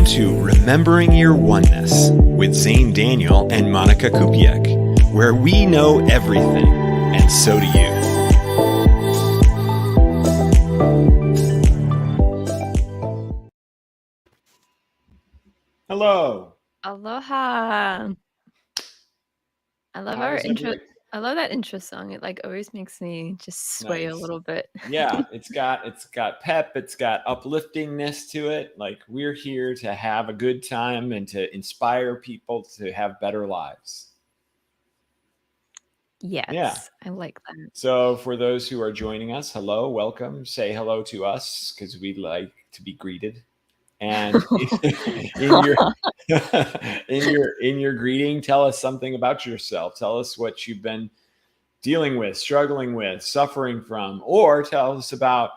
Welcome to Remembering Your Oneness with Xane Daniel and Monika Kupiec, where we know everything, and so do you. Hello. Aloha. I love How our is intro. everybody? I love that intro song. It always makes me just sway a Nice. little bit. Yeah, it's got pep, it's got upliftingness to it. Like, we're here to have a good time and to inspire people to have better lives. Yes, Yeah. I like that. So for those who are joining us, hello, welcome. Say hello to us because we like to be greeted. And in your in your greeting, tell us something about yourself. Tell us what you've been dealing with, struggling with, suffering from, or tell us about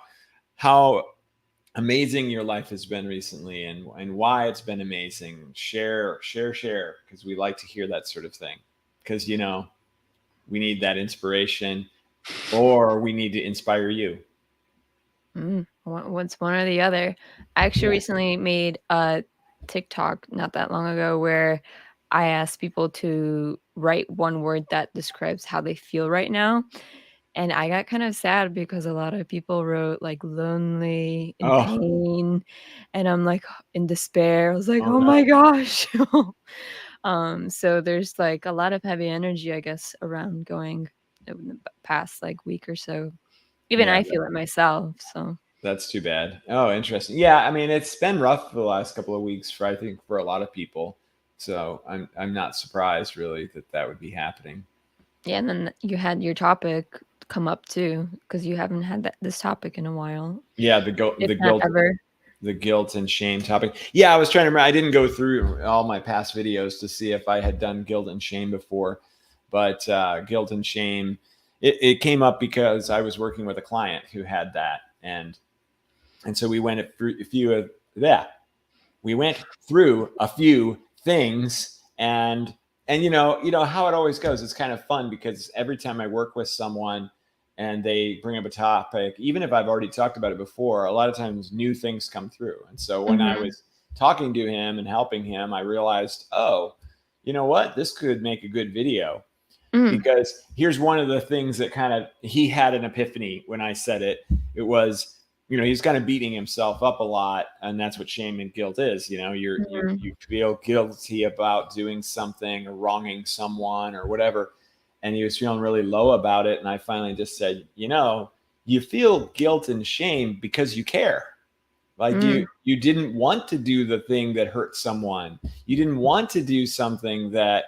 how amazing your life has been recently and why it's been amazing. Share, because we like to hear that sort of thing. Because, you know, we need that inspiration, or we need to inspire you. What's one or the other? I actually recently made a TikTok not that long ago where I asked people to write one word that describes how they feel right now. And I got kind of sad because a lot of people wrote like lonely, in pain, and I'm like in despair. I was like, oh my gosh. So there's like a lot of heavy energy, I guess, around going in the past like week or so. Even I feel it myself. So that's too bad. Oh, interesting. Yeah, I mean, it's been rough for the last couple of weeks for, I think, for a lot of people. So I'm not surprised really that would be happening. Yeah, and then you had your topic come up too, because you haven't had this topic in a while. Yeah, the guilt and shame topic. Yeah, I was trying to remember. I didn't go through all my past videos to see if I had done guilt and shame before, but guilt and shame, it came up because I was working with a client who had that, and so we went through a few of that. We went through a few things, and you know how it always goes. It's kind of fun because every time I work with someone and they bring up a topic, even if I've already talked about it before, a lot of times new things come through. And so when I was talking to him and helping him, I realized, oh, you know what? This could make a good video. Because here's one of the things that he had an epiphany when I said it. It was, you know, he's kind of beating himself up a lot, and that's what shame and guilt is. You know, you feel guilty about doing something or wronging someone or whatever, and he was feeling really low about it. And I finally just said, you know, you feel guilt and shame because you care. Like you didn't want to do the thing that hurt someone. You didn't want to do something that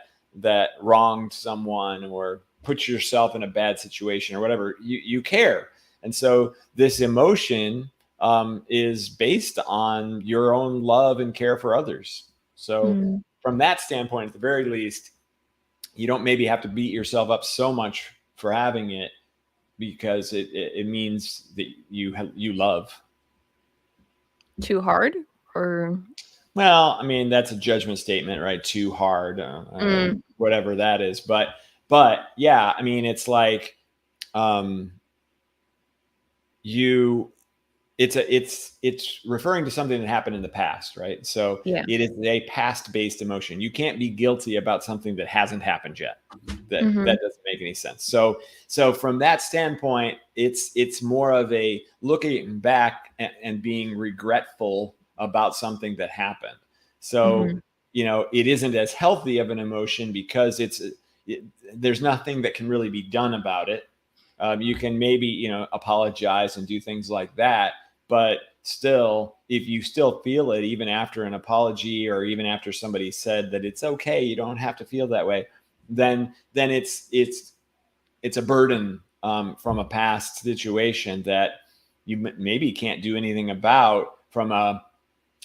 wronged someone or put yourself in a bad situation or whatever. You care. And so this emotion is based on your own love and care for others. So from that standpoint, at the very least, you don't maybe have to beat yourself up so much for having it, because it means that you love. Too hard? Or well, I mean, that's a judgment statement, right? Too hard, whatever that is. But yeah, I mean, it's like it's referring to something that happened in the past, right? So it is a past-based emotion. You can't be guilty about something that hasn't happened yet. That doesn't make any sense. So from that standpoint, it's more of a looking back and being regretful about something that happened. So you know, it isn't as healthy of an emotion because there's nothing that can really be done about it. You can maybe, you know, apologize and do things like that, but still, if you still feel it even after an apology, or even after somebody said that it's okay, you don't have to feel that way, then it's a burden from a past situation that you maybe can't do anything about from a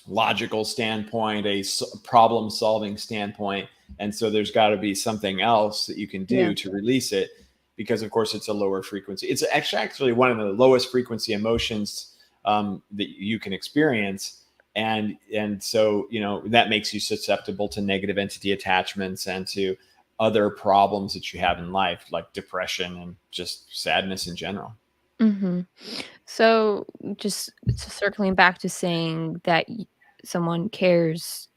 logical standpoint, a problem solving standpoint. And so there's got to be something else that you can do to release it, because of course it's a lower frequency. It's actually one of the lowest frequency emotions that you can experience. And so, you know, that makes you susceptible to negative entity attachments and to other problems that you have in life, like depression and just sadness in general. So just circling back to saying that someone cares,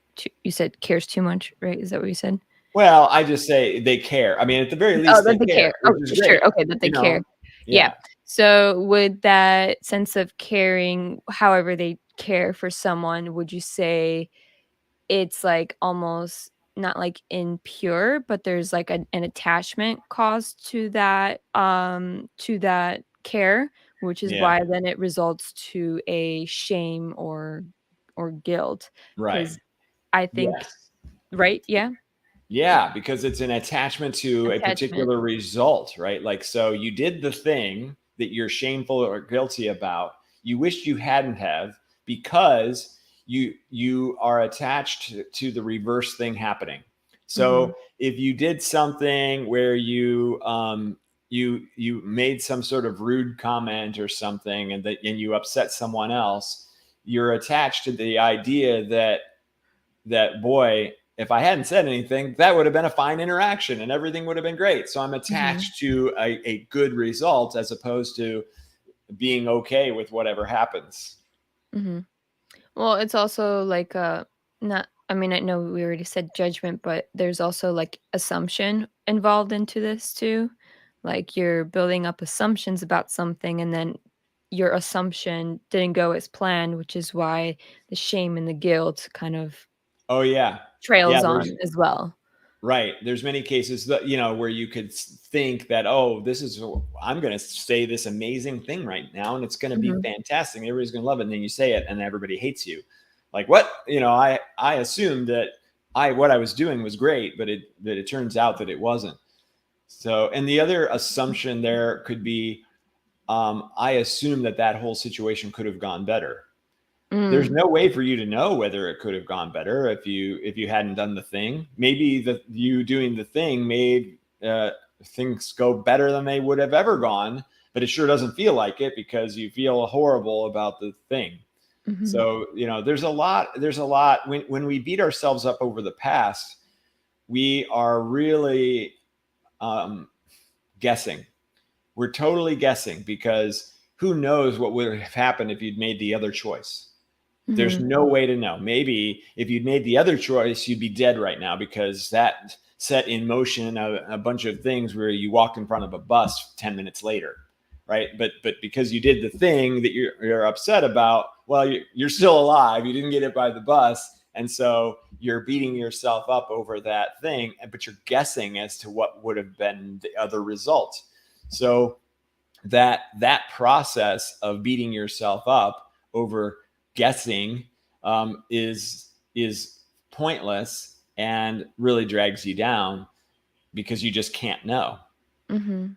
you said cares too much, right? Is that what you said? Well, I just say they care. I mean, at the very Oh, least, they that they care, care. which Oh, is great. sure. Okay, that they care. Yeah. Yeah. So would that sense of caring, however they care for someone, would you say it's like almost not like impure, but there's like an attachment caused to that care, which is Yeah. why then it results to a shame or guilt? Right. Because I think, Yes. right? Yeah. Yeah, because it's an attachment to a Attachment. particular result, right? Like, so you did the thing that you're shameful or guilty about. You wished you hadn't have because you are attached to the reverse thing happening. Mhm. So if you did something where you made some sort of rude comment or something, and you upset someone else, you're attached to the idea that boy, if I hadn't said anything, that would have been a fine interaction and everything would have been great. So I'm Mhm. attached to a good result as opposed to being okay with whatever happens. Mhm. Well, it's also like not, I mean, I know we already said judgment, but there's also like assumption involved into this too. Like you're building up assumptions about something and then your assumption didn't go as planned, which is why the shame and the guilt kind of Oh yeah. Yeah, trails there's on as well. right. There's many cases that, where you could think that, oh, I'm going to say this amazing thing right now and it's going to be Mhm. fantastic. Everybody's going to love it. And then you say it and everybody hates you. Like what? I assumed that what I was doing was great, but it turns out that it wasn't. So, and the other assumption there could be, I assume that whole situation could have gone better. There's Mm. no way for you to know whether it could have gone better if you hadn't done the thing. Maybe you doing the thing made things go better than they would have ever gone, but it sure doesn't feel like it because you feel horrible about the thing. Mhm. So there's a lot when we beat ourselves up over the past, we are really um, guessing. We're totally guessing because who knows what would have happened if you'd made the other choice. There's Mhm. no way to know. Maybe if you'd made the other choice, you'd be dead right now because that set in motion a bunch of things where you walked in front of a bus 10 minutes later, right? But because you did the thing that you're upset about, well, you're still alive. You didn't get hit by the bus, and so you're beating yourself up over that thing, but you're guessing as to what would have been the other result. So that process of beating yourself up over guessing is pointless and really drags you down because you just can't know. Mhm.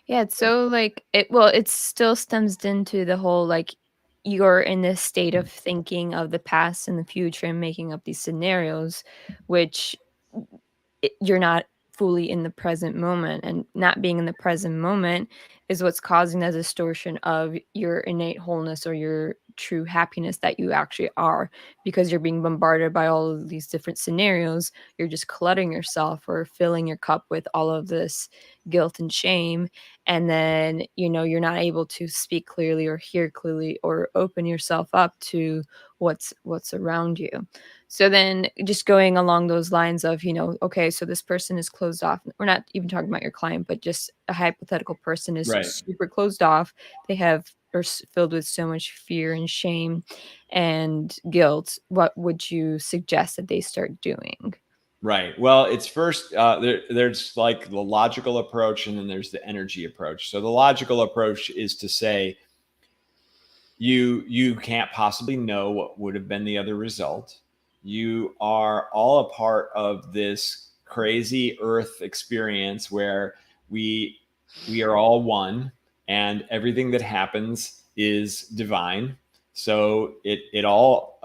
Yeah, it's so like it still stems into the whole like you're in this state of thinking of the past and the future and making up these scenarios, which you're not fully in the present moment, and not being in the present moment is what's causing the distortion of your innate wholeness or your true happiness that you actually are, because you're being bombarded by all of these different scenarios. You're just cluttering yourself or filling your cup with all of this guilt and shame, and then you're not able to speak clearly or hear clearly or open yourself up to what's around you. So then just going along those lines of, okay, so this person is closed off. We're not even talking about your client, but just a hypothetical person is Right. super closed off. They are filled with so much fear and shame and guilt. What would you suggest that they start doing? Right. Well, it's first there's like the logical approach and then there's the energy approach. So the logical approach is to say you can't possibly know what would have been the other result. You are all a part of this crazy earth experience where we we are all one and everything that happens is divine. So it all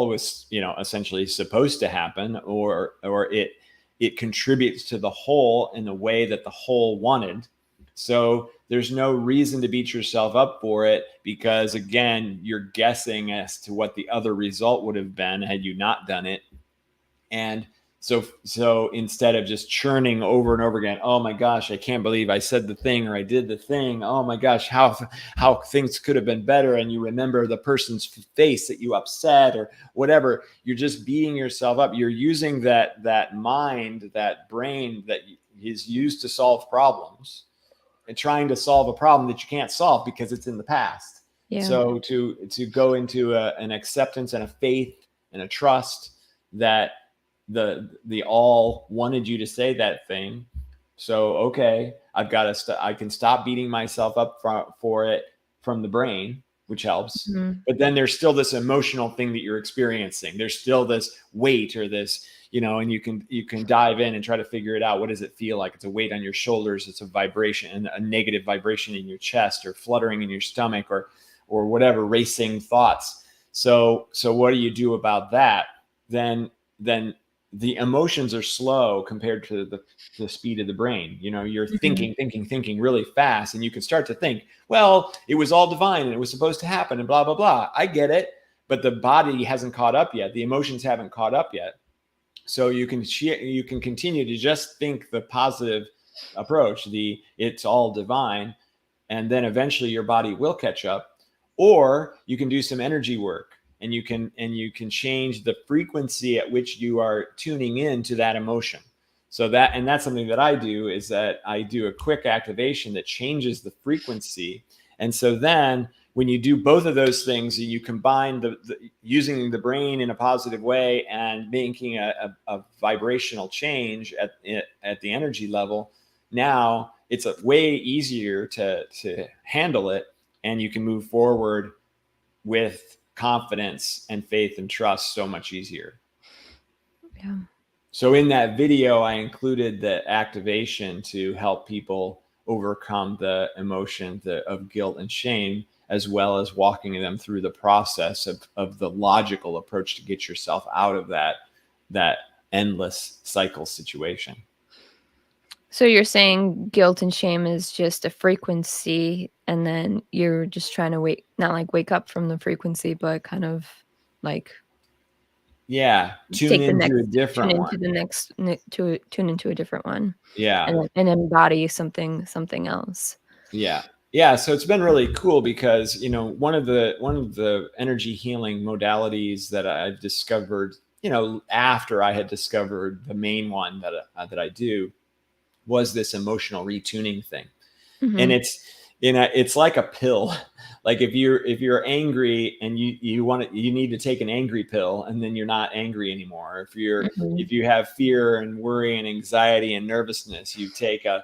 was essentially supposed to happen, or it contributes to the whole in the way that the whole wanted. So there's no reason to beat yourself up for it because, again, you're guessing as to what the other result would have been had you not done it. And So instead of just churning over and over again, oh my gosh, I can't believe I said the thing or I did the thing. Oh my gosh, how things could have been better. And you remember the person's face that you upset or whatever. You're just beating yourself up. You're using that mind, that brain that is used to solve problems, and trying to solve a problem that you can't solve because it's in the past. Yeah. So to go into an acceptance and a faith and a trust that the all wanted you to say that thing. So, okay, I can stop beating myself up for it from the brain, which helps. Mm-hmm. But then there's still this emotional thing that you're experiencing. There's still this weight or this, and you can dive in and try to figure it out. What does it feel like? It's a weight on your shoulders. It's a vibration, a negative vibration in your chest, or fluttering in your stomach, or whatever, racing thoughts. So what do you do about that? Then the emotions are slow compared to the speed of the brain. You're thinking really fast, and you can start to think, well, it was all divine and it was supposed to happen and blah, blah, blah. I get it. But the body hasn't caught up yet. The emotions haven't caught up yet. So you can continue to just think the positive approach, it's all divine, and then eventually your body will catch up. Or you can do some energy work, and you can change the frequency at which you are tuning in to that emotion. So that's something that I do, is that I do a quick activation that changes the frequency. And so then when you do both of those things, you combine using the brain in a positive way and making a vibrational change at the energy level. Now it's a way easier to handle it, and you can move forward with confidence and faith and trust so much easier. Yeah. So in that video, I included the activation to help people overcome the emotion of guilt and shame, as well as walking them through the process of the logical approach to get yourself out of that endless cycle situation. So you're saying guilt and shame is just a frequency, and then you're just trying to wake up from the frequency, but kind of like tune into a different one. Yeah, and embody something else. Yeah. So it's been really cool because one of the energy healing modalities that I've discovered, after I had discovered the main one that I do, was this emotional retuning thing. Mm-hmm. And it's like a pill. Like if you're angry and you need to take an angry pill, and then you're not angry anymore. If you have fear and worry and anxiety and nervousness, you take a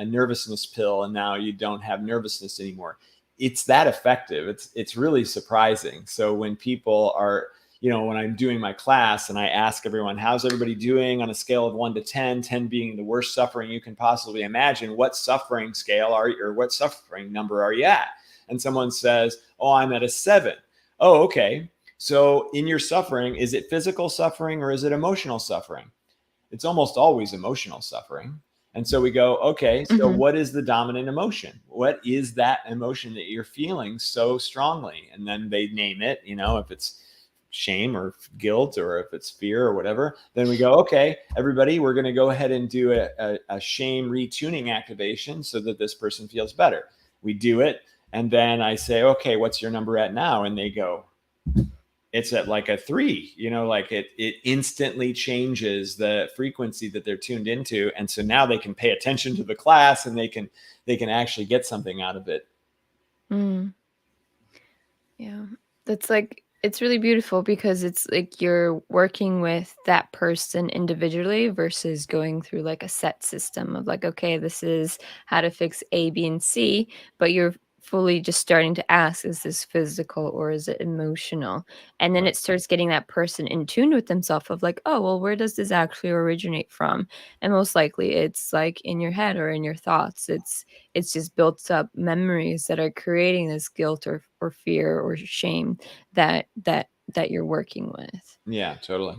nervousness pill, and now you don't have nervousness anymore. It's that effective. It's really surprising. So when people are, when I'm doing my class and I ask everyone, how's everybody doing on a scale of 1 to 10, 10 being the worst suffering you can possibly imagine, what suffering scale what suffering number are you at? And someone says, oh, I'm at a 7. Oh, okay. So in your suffering, is it physical suffering or is it emotional suffering? It's almost always emotional suffering. And so we go, okay, so what is the dominant emotion? What is that emotion that you're feeling so strongly? And then they name it, if it's shame or guilt, or if it's fear or whatever. Then we go, okay, everybody, we're going to go ahead and do a shame retuning activation so that this person feels better. We do it. And then I say, okay, what's your number at now? And they go, it's at like a 3, like it instantly changes the frequency that they're tuned into. And so now they can pay attention to the class, and they can actually get something out of it. Yeah. That's it's really beautiful, because it's like you're working with that person individually versus going through like a set system of like, okay, this is how to fix A, B, and C, but you're fully just starting to ask, is this physical or is it emotional? And then it starts getting that person in tune with themselves of like, oh, well, where does this actually originate from? And most likely it's like in your head or in your thoughts. It's just built up memories that are creating this guilt or fear or shame that you're working with. Yeah, totally.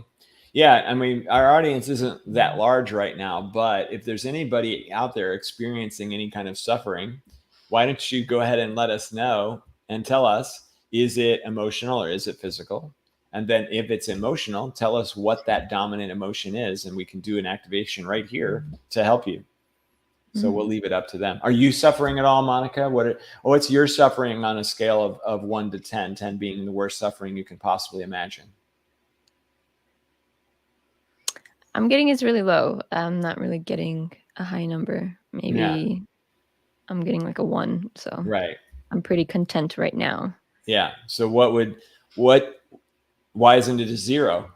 Yeah, I mean, our audience isn't that large right now, but if there's anybody out there experiencing any kind of suffering, why don't you go ahead and let us know and tell us, is it emotional or is it physical? And then if it's emotional, tell us what that dominant emotion is, and we can do an activation right here to help you. So we'll leave it up to them. Are you suffering at all, Monika? What's your suffering on a scale of 1 to 10, 10 being the worst suffering you can possibly imagine? I'm getting it's really low. I'm not really getting a high number. Maybe I'm getting like a 1. So right. I'm pretty content right now. Yeah. So why isn't it a 0?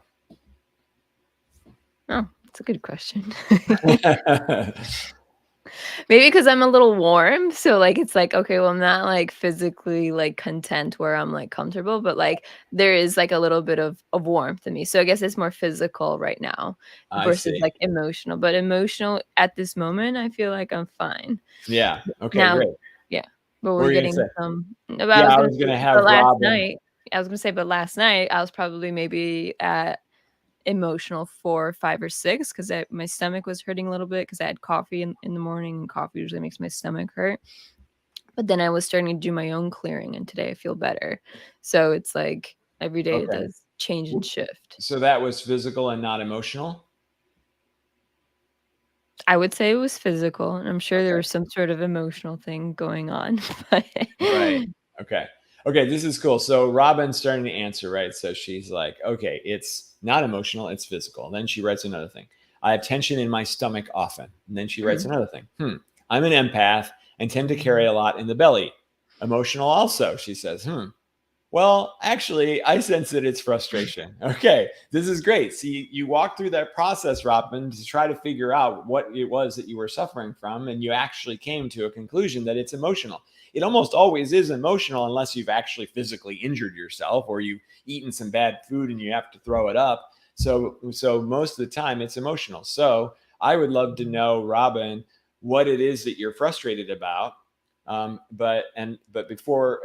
Oh, that's a good question. Maybe because I'm a little warm. So like it's like, okay, well, I'm not like physically like content where I'm like comfortable, but like there is like a little bit of warmth in me. So I guess it's more physical right now I versus see. like emotional. But emotional at this moment, I feel like I'm fine. Yeah. Okay, Now, great. yeah. But What we're were you getting gonna say? some. Yeah, I was gonna have Robin. I was gonna say, but last night I was probably maybe at emotional 4, 5, or 6 because my stomach was hurting a little bit because I had coffee in the morning, and coffee usually makes my stomach hurt. But then I was starting to do my own clearing, and today I feel better. So it's like every day it Okay. does change and shift. So that was physical and not emotional? I would say it was physical, and I'm sure there Okay. was some sort of emotional thing going on. But Right. Okay. Okay, this is cool. So Robin's starting to answer, right? So she's like, okay, it's not emotional, it's physical. Then she writes another thing. I have tension in my stomach often. And then she writes another thing. I'm an empath and tend to carry a lot in the belly. Emotional also, she says. Well, actually, I sense that it's frustration. Okay, this is great. See, you walk through that process, Robin, to try to figure out what it was that you were suffering from, and you actually came to a conclusion that it's emotional. It almost always is emotional unless you've actually physically injured yourself or you've eaten some bad food and you have to throw it up. So most of the time it's emotional. So I would love to know, Robin, what it is that you're frustrated about. But before.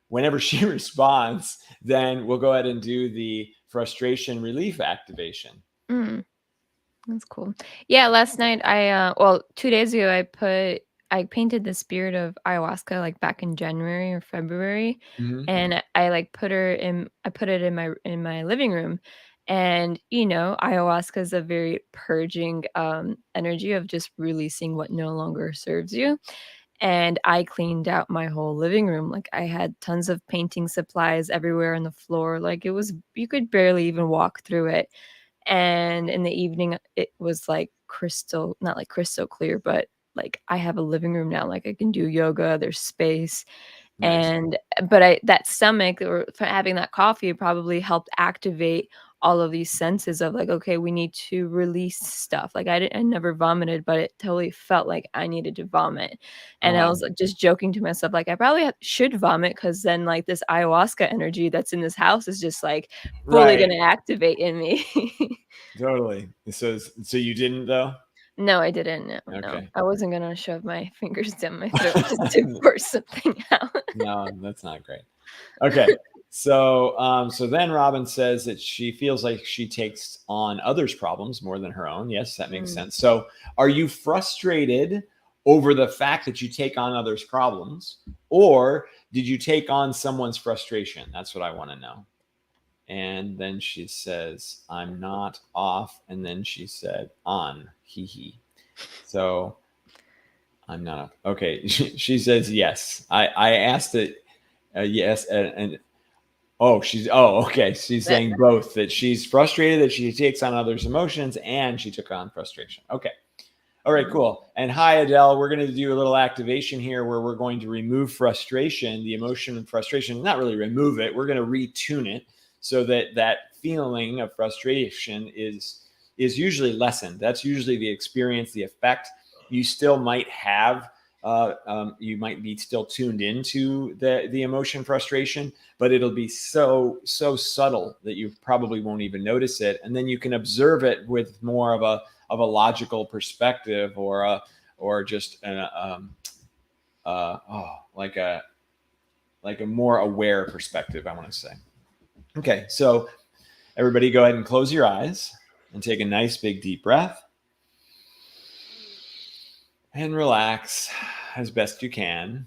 Whenever she responds, then we'll go ahead and do the frustration relief activation. That's cool. Yeah, last night 2 days ago I painted the spirit of ayahuasca like back in January or February, and I put it in my living room. And ayahuasca is a very purging energy of just releasing what no longer serves you. And I cleaned out my whole living room. Like I had tons of painting supplies everywhere on the floor. Like you could barely even walk through it. And in the evening, it was like not like crystal clear, but like I have a living room now. Like I can do yoga, there's space. Nice. But that stomach or having that coffee probably helped activate all of these senses of like, okay, we need to release stuff. Like I never vomited, but it totally felt like I needed to vomit. And I was like, just joking to myself, like I probably should vomit because then like this ayahuasca energy that's in this house is just like fully Right. going to activate in me. Totally. So you didn't though? No, I didn't. No, no. Okay. I wasn't going to shove my fingers down my throat just to force something out. No, that's not great. Okay. So then Robin says that she feels like she takes on others' problems more than her own. Yes, that makes sense. So are you frustrated over the fact that you take on others' problems, or did you take on someone's frustration? That's what I want to know. And then she says, I'm not off. And then she said, on, hee hee. So I'm not off. Okay. She says, yes. I asked it, yes. Okay. She's saying both, that she's frustrated that she takes on others' emotions and she took on frustration. Okay. All right, cool. And hi, Adele. We're going to do a little activation here where we're going to remove frustration, the emotion and frustration, not really remove it. We're going to retune it so that feeling of frustration is usually lessened. That's usually the experience, the effect. You still might have, you might be still tuned into the emotion frustration, but it'll be so subtle that you probably won't even notice it. And then you can observe it with more of a logical perspective or just like a more aware perspective, I want to say. Okay, so everybody go ahead and close your eyes and take a nice big deep breath and relax as best you can.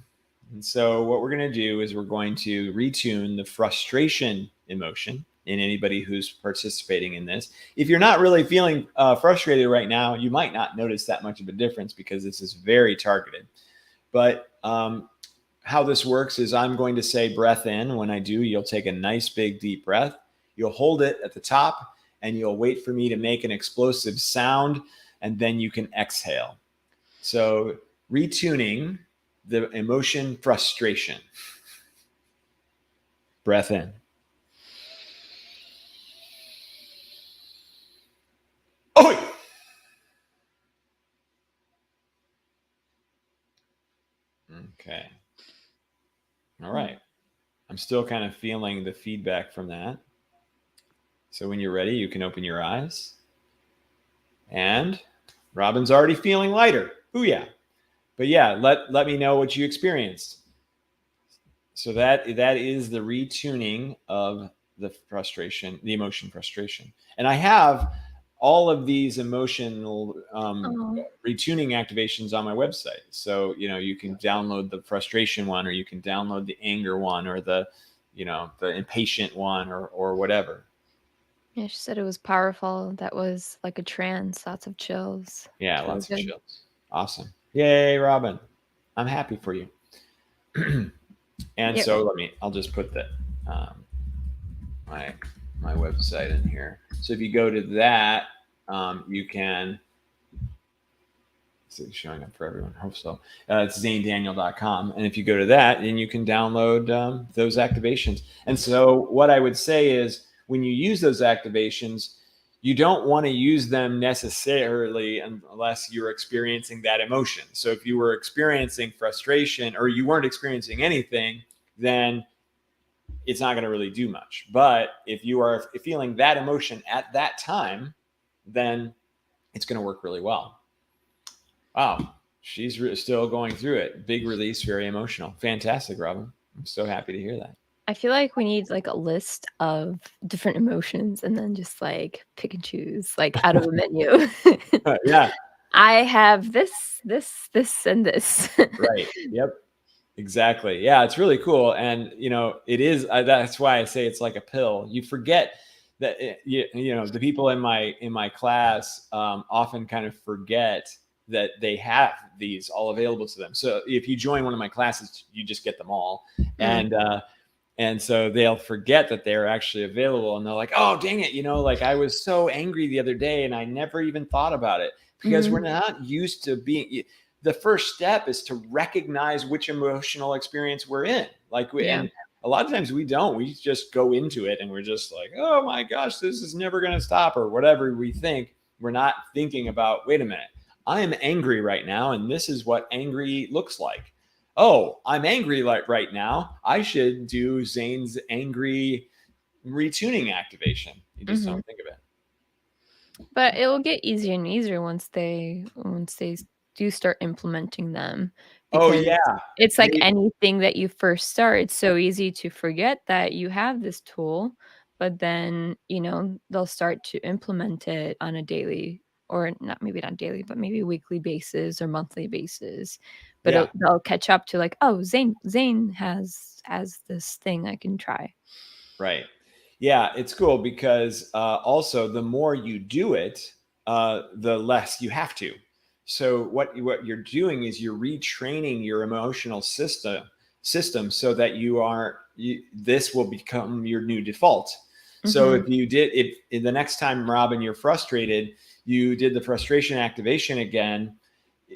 And so what we're going to do is we're going to retune the frustration emotion in anybody who's participating in this. If you're not really feeling frustrated right now, you might not notice that much of a difference because this is very targeted. But how this works is I'm going to say breath in. When I do, you'll take a nice big deep breath. You'll hold it at the top and you'll wait for me to make an explosive sound, and then you can exhale. So retuning the emotion frustration. Breath in. Oh! Okay. All right. I'm still kind of feeling the feedback from that. So when you're ready, you can open your eyes. And Robin's already feeling lighter. Booyah. But yeah, let me know what you experienced. So that is the retuning of the frustration, the emotion frustration. And I have all of these emotional retuning activations on my website. So, you can download the frustration one, or you can download the anger one, or the impatient one, or whatever. Yeah, she said it was powerful. That was like a trance, lots of chills. Yeah, lots of chills. Awesome. Yay, Robin. I'm happy for you. And so I'll just put that my website in here. So if you go to that, you can. It's showing up for everyone. I hope so. It's XaneDaniel.com, and if you go to that, then you can download those activations. And so what I would say is, when you use those activations, you don't want to use them necessarily unless you're experiencing that emotion. So if you were experiencing frustration or you weren't experiencing anything, then it's not going to really do much. But if you are feeling that emotion at that time, then it's going to work really well. Wow. She's still going through it. Big release, very emotional. Fantastic, Robin. I'm so happy to hear that. I feel like we need like a list of different emotions and then just like pick and choose like out of a menu. Yeah. I have this, and this. Right. Yep. Exactly. Yeah, it's really cool. And, it is, that's why I say it's like a pill. You forget that, the people in my class often kind of forget that they have these all available to them. So if you join one of my classes, you just get them all. And so they'll forget that they're actually available, and they're like, oh, dang it. Like I was so angry the other day and I never even thought about it, because we're not used to being, the first step is to recognize which emotional experience we're in. And a lot of times we just go into it and we're just like, oh my gosh, this is never going to stop, or whatever we think. We're not thinking about, wait a minute, I am angry right now, and this is what angry looks like. Oh, I'm angry right now. I should do Xane's angry retuning activation. You just don't think of it. But it will get easier and easier once they do start implementing them. Oh yeah. It's like anything that you first start, it's so easy to forget that you have this tool, but then, they'll start to implement it on a daily, or maybe not daily, but maybe weekly basis or monthly basis. But they'll catch up to like, oh, Xane has this thing I can try. Right. Yeah, it's cool because also the more you do it, the less you have to. So what you're doing is you're retraining your emotional system so that this will become your new default. So if the next time, Robin, you're frustrated, you did the frustration activation again,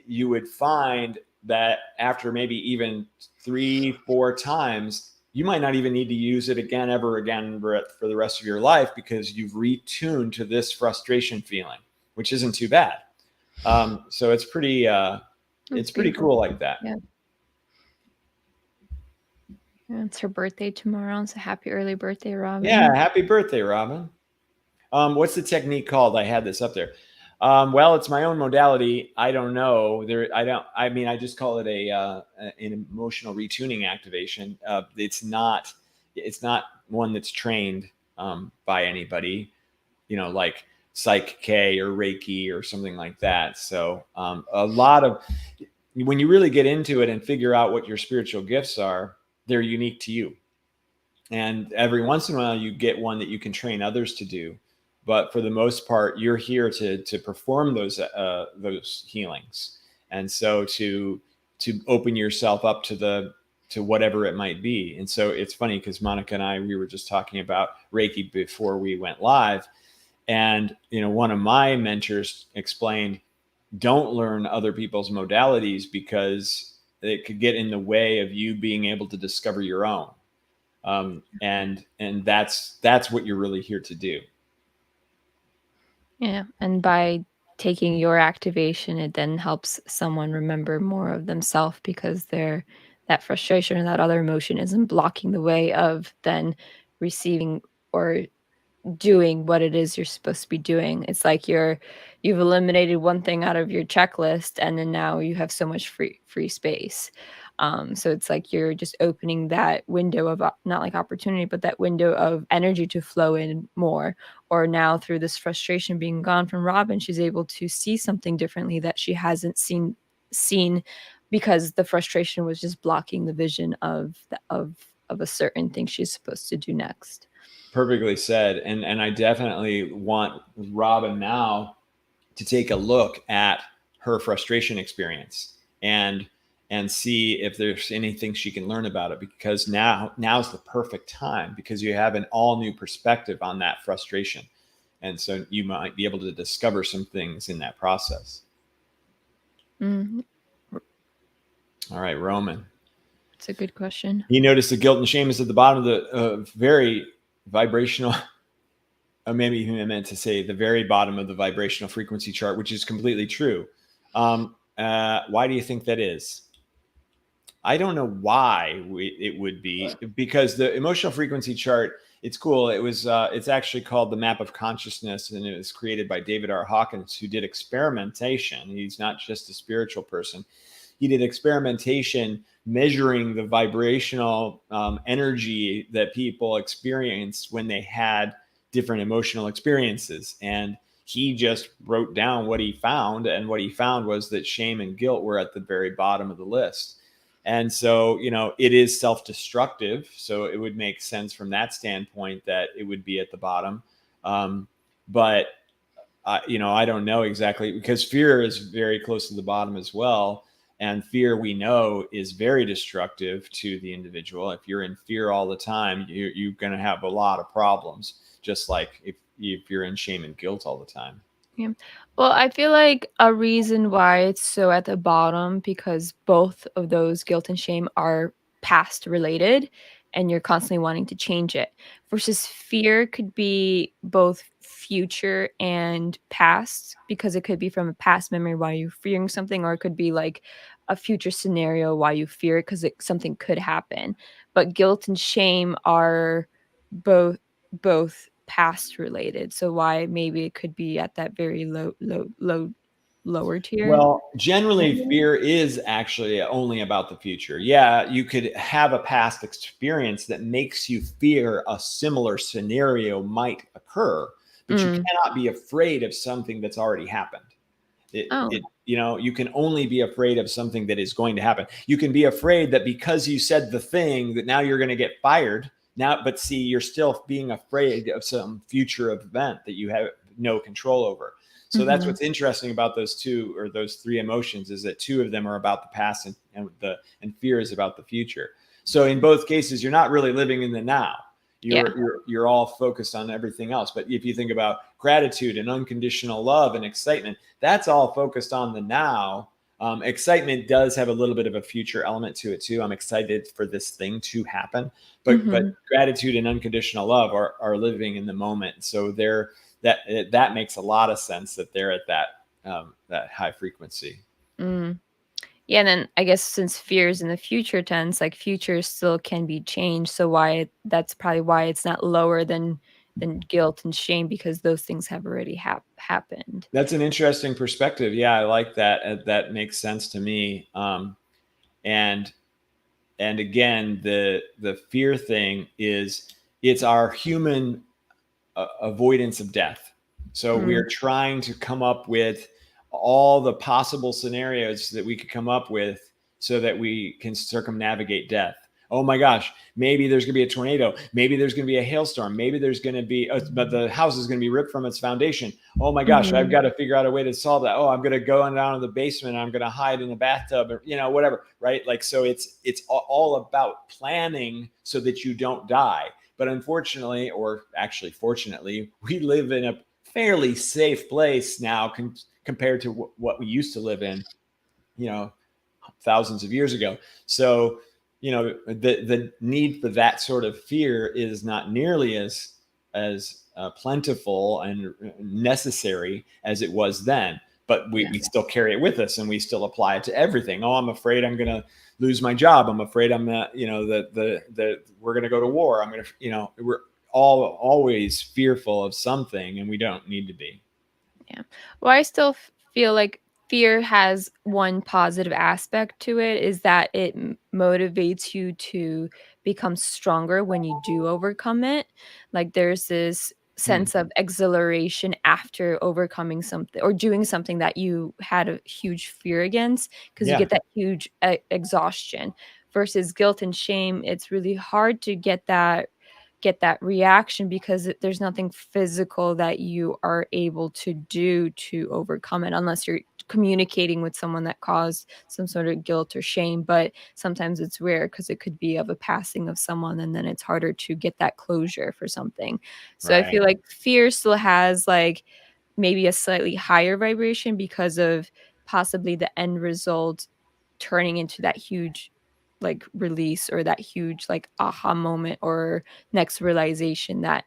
you would find that after maybe even 3-4 times, you might not even need to use it ever again for the rest of your life, because you've retuned to this frustration feeling, which isn't too bad. So it's pretty cool like that. Yeah. It's her birthday tomorrow, so happy early birthday, Robin. Yeah, happy birthday, Robin. What's the technique called? I had this up there. Well, it's my own modality. I don't know. I just call it an emotional retuning activation. It's not one that's trained by anybody, like Psych K or Reiki or something like that. So a lot of when you really get into it and figure out what your spiritual gifts are, they're unique to you. And every once in a while you get one that you can train others to do. But for the most part, you're here to perform those healings. And so to open yourself up to whatever it might be. And so it's funny because Monika and I, we were just talking about Reiki before we went live. And, one of my mentors explained, don't learn other people's modalities because it could get in the way of you being able to discover your own. And that's what you're really here to do. Yeah. And by taking your activation, it then helps someone remember more of themselves because that frustration or that other emotion isn't blocking the way of then receiving or doing what it is you're supposed to be doing. It's like you've eliminated one thing out of your checklist, and then now you have so much free space. So it's like you're just opening that window of not like opportunity, but that window of energy to flow in more. Or now through this frustration being gone from Robin, she's able to see something differently that she hasn't seen because the frustration was just blocking the vision of a certain thing she's supposed to do next. Perfectly said. And I definitely want Robin now to take a look at her frustration experience and see if there's anything she can learn about it, because now's the perfect time, because you have an all new perspective on that frustration. And so you might be able to discover some things in that process. Mm-hmm. All right, Roman. It's a good question. You notice the guilt and shame is at the bottom of the very vibrational, maybe even I meant to say the very bottom of the vibrational frequency chart, which is completely true. Why do you think that is? I don't know why it would be, because the emotional frequency chart, it's cool. It was, it's actually called the Map of Consciousness, and it was created by David R. Hawkins, who did experimentation. He's not just a spiritual person. He did experimentation measuring the vibrational energy that people experienced when they had different emotional experiences. And he just wrote down what he found. And what he found was that shame and guilt were at the very bottom of the list. And so, it is self-destructive. So it would make sense from that standpoint that it would be at the bottom. But, I don't know exactly, because fear is very close to the bottom as well. And fear, we know, is very destructive to the individual. If you're in fear all the time, you're going to have a lot of problems, just like if you're in shame and guilt all the time. Yeah. Well, I feel like a reason why it's so at the bottom, because both of those guilt and shame are past related and you're constantly wanting to change it, versus fear could be both future and past, because it could be from a past memory why you're fearing something, or it could be like a future scenario why you fear it because something could happen. But guilt and shame are both past related, so why maybe it could be at that very lower tier. Well, generally fear is actually only about the future. Yeah, you could have a past experience that makes you fear a similar scenario might occur, but you cannot be afraid of something that's already happened. You can only be afraid of something that is going to happen. You can be afraid that because you said the thing that now you're going to get fired. Now, but see, you're still being afraid of some future event that you have no control over. So that's what's interesting about those three emotions, is that two of them are about the past, and fear is about the future. So in both cases, you're not really living in the now. You're all focused on everything else. But if you think about gratitude and unconditional love and excitement, that's all focused on the now. Excitement does have a little bit of a future element to it too. I'm excited for this thing to happen, but gratitude and unconditional love are living in the moment. So that makes a lot of sense that they're at that high frequency. Yeah, and then I guess since fear is in the future tense, like future still can be changed. So that's probably why it's not lower than guilt and shame, because those things have already happened. That's an interesting perspective. Yeah, I like that. That makes sense to me. And again, the fear thing it's our human avoidance of death. So we're trying to come up with all the possible scenarios that we could come up with so that we can circumnavigate death. Oh my gosh, maybe there's going to be a tornado. Maybe there's going to be a hailstorm. Maybe there's going to be, but the house is going to be ripped from its foundation. Oh my gosh, I've got to figure out a way to solve that. Oh, I'm going to go down to the basement. I'm going to hide in the bathtub, or, whatever, right? Like, so it's all about planning so that you don't die. But unfortunately, or actually fortunately, we live in a fairly safe place now compared to what we used to live in, thousands of years ago. So, the need for that sort of fear is not nearly as plentiful and necessary as it was then. But we still carry it with us, and we still apply it to everything. Oh, I'm afraid I'm going to lose my job. I'm afraid I'm not, that we're going to go to war. I'm going to, we're always fearful of something, and we don't need to be. Yeah. Well, I still feel like fear has one positive aspect to it, is that it motivates you to become stronger when you do overcome it. Like, there's this sense of exhilaration after overcoming something or doing something that you had a huge fear against, because you get that huge exhaustion. Versus guilt and shame, it's really hard to get that reaction because there's nothing physical that you are able to do to overcome it, unless you're communicating with someone that caused some sort of guilt or shame. But sometimes it's rare because it could be of a passing of someone, and then it's harder to get that closure for something. So I feel like fear still has like maybe a slightly higher vibration because of possibly the end result turning into that huge like release, or that huge like aha moment, or next realization that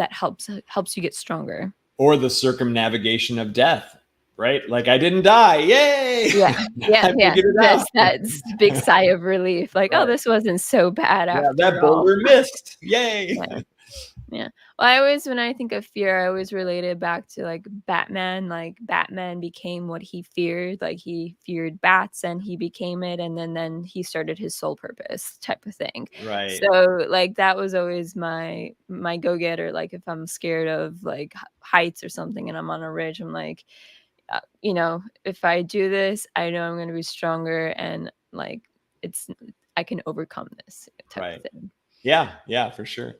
helps you get stronger. Or the circumnavigation of death, right? Like, I didn't die. Yay! That's big sigh of relief. Like, oh, this wasn't so bad after that boulder missed. Yay! Yeah. Well, when I think of fear, I always relate it back to like Batman. Like, Batman became what he feared. Like, he feared bats and he became it. And then he started his sole purpose type of thing. Right. So like, that was always my go-getter. Like, if I'm scared of like heights or something and I'm on a ridge, I'm like, if I do this, I know I'm going to be stronger, and like, I can overcome this type of thing. Yeah, for sure.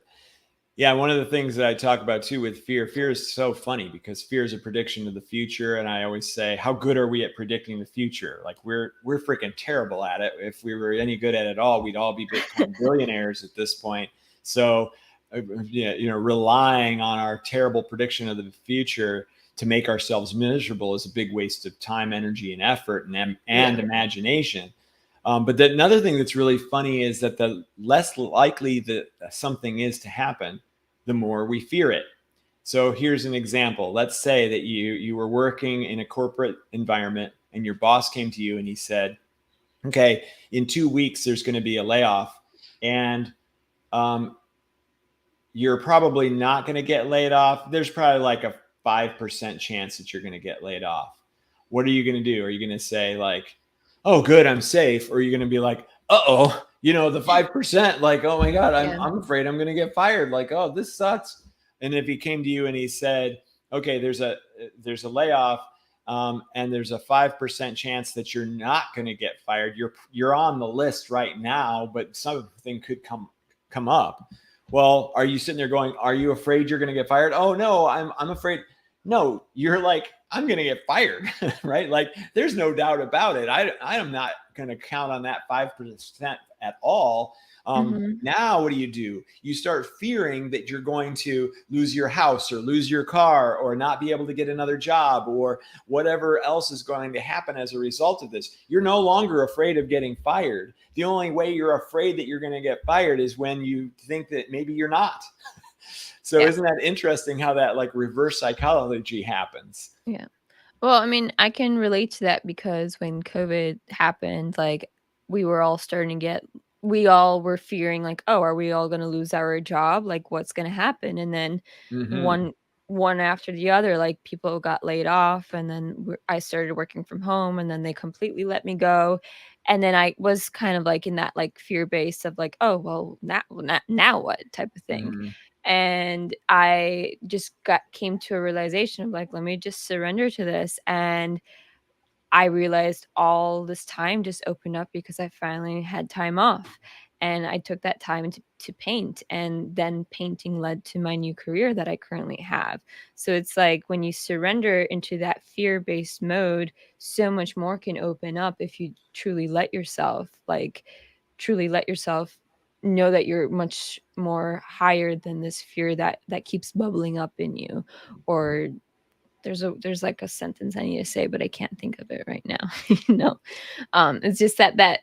Yeah, one of the things that I talk about too with fear is so funny because fear is a prediction of the future. And I always say, how good are we at predicting the future? Like, we're freaking terrible at it. If we were any good at it all, we'd all be Bitcoin billionaires at this point. So, relying on our terrible prediction of the future to make ourselves miserable is a big waste of time, energy, and effort and imagination. But another thing that's really funny is that the less likely that something is to happen, the more we fear it. So here's an example. Let's say that you were working in a corporate environment and your boss came to you and he said, okay, in 2 weeks, there's going to be a layoff, and you're probably not going to get laid off. There's probably like a 5% chance that you're going to get laid off. What are you going to do? Are you going to say like, oh, good, I'm safe? Or are you going to be like, uh-oh, the 5%, like, oh my God, I'm afraid I'm going to get fired. Like, oh, this sucks. And if he came to you and he said, okay, there's a layoff, and there's a 5% chance that you're not going to get fired. You're on the list right now, but something could come up. Well, are you sitting there going, are you afraid you're going to get fired? Oh no, I'm afraid. No, you're like, I'm going to get fired, right? Like, there's no doubt about it. I am not going to count on that 5% at all. Now, what do? You start fearing that you're going to lose your house or lose your car or not be able to get another job or whatever else is going to happen as a result of this. You're no longer afraid of getting fired. The only way you're afraid that you're going to get fired is when you think that maybe you're not. So isn't that interesting how that like reverse psychology happens? Yeah. Well, I mean, I can relate to that because when COVID happened, like, we were all we all were fearing like, oh, are we all going to lose our job? Like, what's going to happen? And then one after the other, like, people got laid off, and then I started working from home, and then they completely let me go. And then I was kind of like in that like fear base of like, oh, well, now what type of thing. And I just came to a realization of like, let me just surrender to this. And I realized all this time just opened up because I finally had time off. And I took that time to paint, and then painting led to my new career that I currently have. So it's like when you surrender into that fear-based mode, so much more can open up if you truly let yourself, know that you're much more higher than this fear that keeps bubbling up in you. Or there's like a sentence I need to say, but I can't think of it right now. It's just that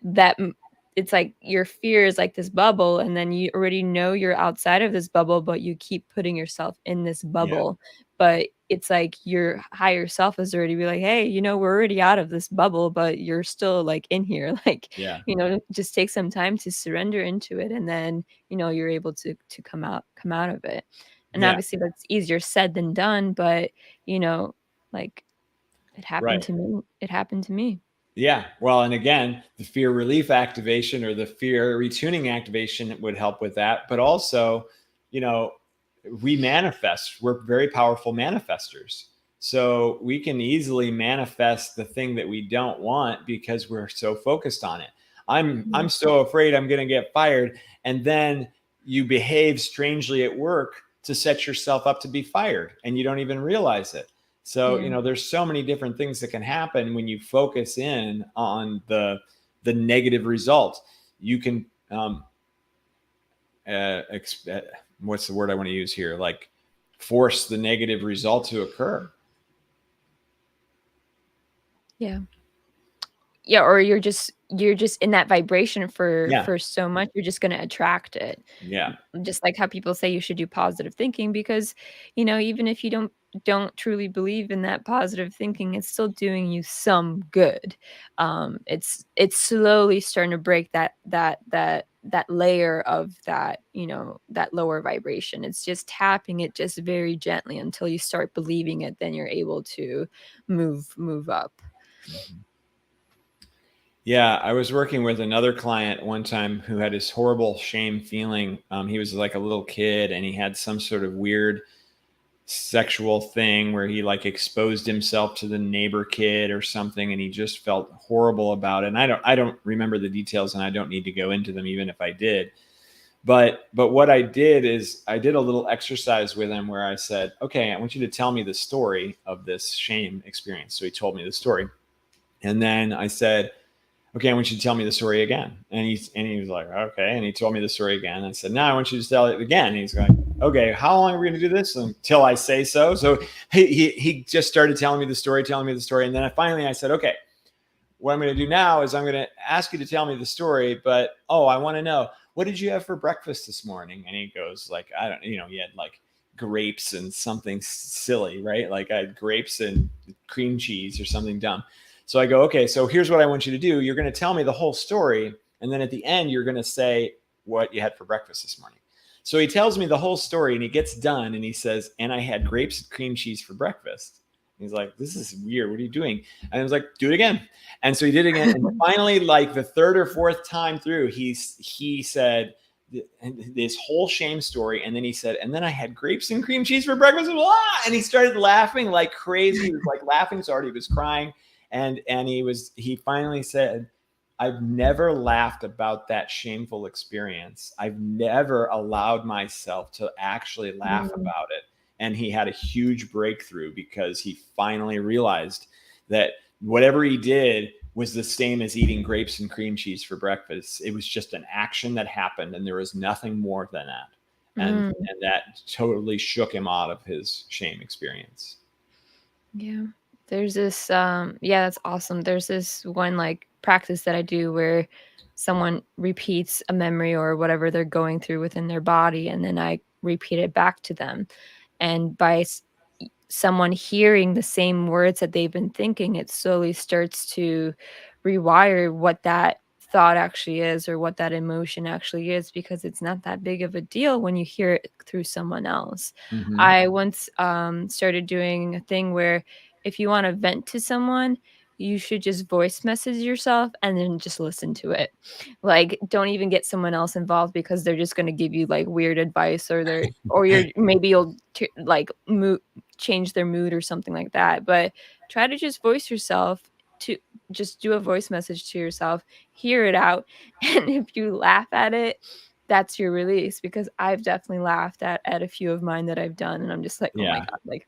it's like your fear is like this bubble, and then you already know you're outside of this bubble, but you keep putting yourself in this bubble. But it's like your higher self is already be like, hey, we're already out of this bubble, but you're still like in here. Like, just take some time to surrender into it, and then you're able to come out of it. And obviously that's easier said than done, but like it happened to me. It happened to me. Yeah. Well, and again, the fear relief activation or the fear retuning activation would help with that. But also, we manifest. We're very powerful manifestors. So we can easily manifest the thing that we don't want because we're so focused on it. I'm so afraid I'm going to get fired. And then you behave strangely at work to set yourself up to be fired, and you don't even realize it. So, there's so many different things that can happen when you focus in on the negative result. You can, what's the word I want to use here? Like force the negative result to occur. Yeah. Yeah. Or you're just in that vibration for so much, you're just going to attract it. Yeah. Just like how people say you should do positive thinking, because, even if you don't truly believe in that positive thinking, it's still doing you some good. It's slowly starting to break that layer of that, that lower vibration. It's just tapping it just very gently until you start believing it. Then you're able to move up. Yeah, I was working with another client one time who had this horrible shame feeling. He was like a little kid, and he had some sort of weird sexual thing where he like exposed himself to the neighbor kid or something, and he just felt horrible about it. And I don't remember the details, and I don't need to go into them even if I did. But what I did is I did a little exercise with him where I said, okay, I want you to tell me the story of this shame experience. So he told me the story. And then I said, okay, I want you to tell me the story again. And he was like, okay. And he told me the story again. I said, now I want you to tell it again. And he's going, okay, how long are we going to do this? Until I say so. So he just started telling me the story. And then I said, okay, what I'm going to do now is I'm going to ask you to tell me the story, but, I want to know, what did you have for breakfast this morning? And he goes like, I don't, he had like grapes and something silly, right? Like I had grapes and cream cheese or something dumb. So I go, okay, so here's what I want you to do. You're going to tell me the whole story. And then at the end, you're going to say what you had for breakfast this morning. So he tells me the whole story, and he gets done and he says, and I had grapes and cream cheese for breakfast. He's like, this is weird. What are you doing? And I was like, do it again. And so he did it again. And finally, like the third or fourth time through, he said this whole shame story. And then he said, and then I had grapes and cream cheese for breakfast. And he started laughing like crazy. He was like laughing so hard he was crying. And he finally said, I've never laughed about that shameful experience. I've never allowed myself to actually laugh about it. And he had a huge breakthrough because he finally realized that whatever he did was the same as eating grapes and cream cheese for breakfast. It was just an action that happened, and there was nothing more than that. And that totally shook him out of his shame experience. Yeah. There's this, that's awesome. There's this one like practice that I do where someone repeats a memory or whatever they're going through within their body, and then I repeat it back to them. And by someone hearing the same words that they've been thinking, it slowly starts to rewire what that thought actually is, or what that emotion actually is, because it's not that big of a deal when you hear it through someone else. I once started doing a thing where if you want to vent to someone, you should just voice message yourself and then just listen to it. Like, don't even get someone else involved because they're just going to give you like weird advice, or maybe you'll change their mood or something like that. But try to just voice yourself, to just do a voice message to yourself, hear it out. And if you laugh at it, that's your release, because I've definitely laughed at a few of mine that I've done, and I'm just like, oh my God, like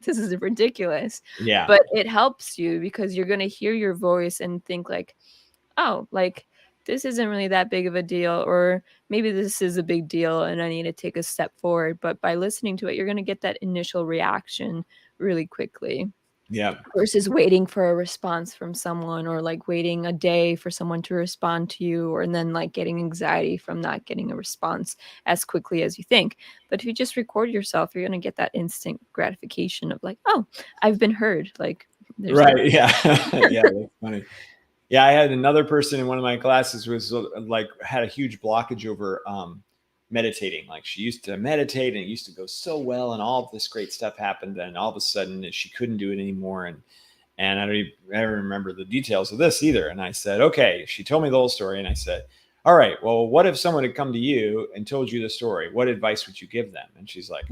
this is ridiculous. Yeah. But it helps you because you're going to hear your voice and think like, oh, like this isn't really that big of a deal, or maybe this is a big deal and I need to take a step forward. But by listening to it, you're going to get that initial reaction really quickly. Yeah. Versus waiting for a response from someone, or like waiting a day for someone to respond to you, or and then like getting anxiety from not getting a response as quickly as you think. But if you just record yourself, you're going to get that instant gratification of like, oh, I've been heard. Like, there's Right. Yeah. Yeah. That's funny. Yeah. I had another person in one of my classes was like, had a huge blockage over meditating. Like, she used to meditate and it used to go so well and all of this great stuff happened. And all of a sudden she couldn't do it anymore. And I don't remember the details of this either. And I said, okay, she told me the whole story. And I said, all right, well, what if someone had come to you and told you the story? What advice would you give them? And she's like,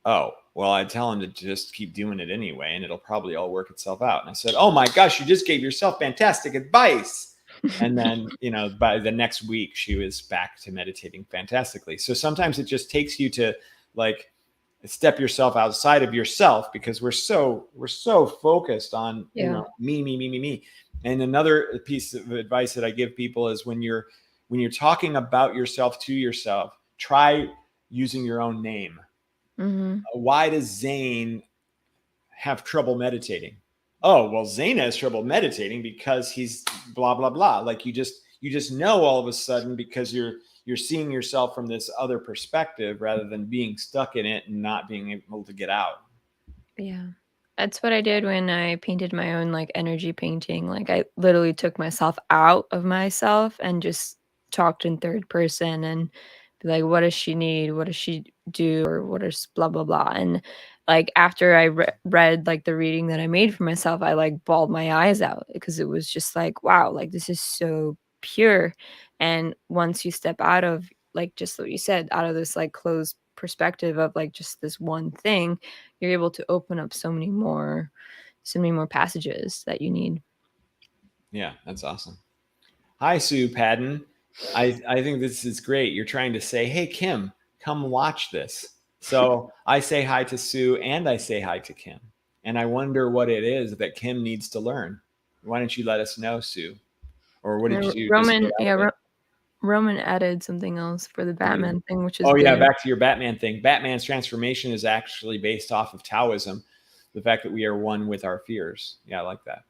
oh, well, I'd tell them to just keep doing it anyway, and it'll probably all work itself out. And I said, oh my gosh, you just gave yourself fantastic advice. And then, by the next week, she was back to meditating fantastically. So sometimes it just takes you to like step yourself outside of yourself, because we're so focused on me. And another piece of advice that I give people is when you're talking about yourself to yourself, try using your own name. Mm-hmm. Why does Xane have trouble meditating? Oh, well, Xane has trouble meditating because he's blah blah blah. Like, you just know all of a sudden, because you're seeing yourself from this other perspective rather than being stuck in it and not being able to get out. Yeah. That's what I did when I painted my own like energy painting. Like, I literally took myself out of myself and just talked in third person and be like, what does she need? What does she do? Or what is blah, blah, blah. And like, after I read like the reading that I made for myself, I like bawled my eyes out, because it was just like, wow, like this is so pure. And once you step out of, like, just what you said, out of this like closed perspective of like just this one thing, you're able to open up so many more passages that you need. Yeah, that's awesome. Hi, Sue Padden. I think this is great. You're trying to say, hey, Kim, come watch this. So I say hi to Sue and I say hi to Kim. And I wonder what it is that Kim needs to learn. Why don't you let us know, Sue? Or what did you Roman, Roman added something else for the Batman thing, which is good. Back to your Batman thing. Batman's transformation is actually based off of Taoism, the fact that we are one with our fears. Yeah, I like that.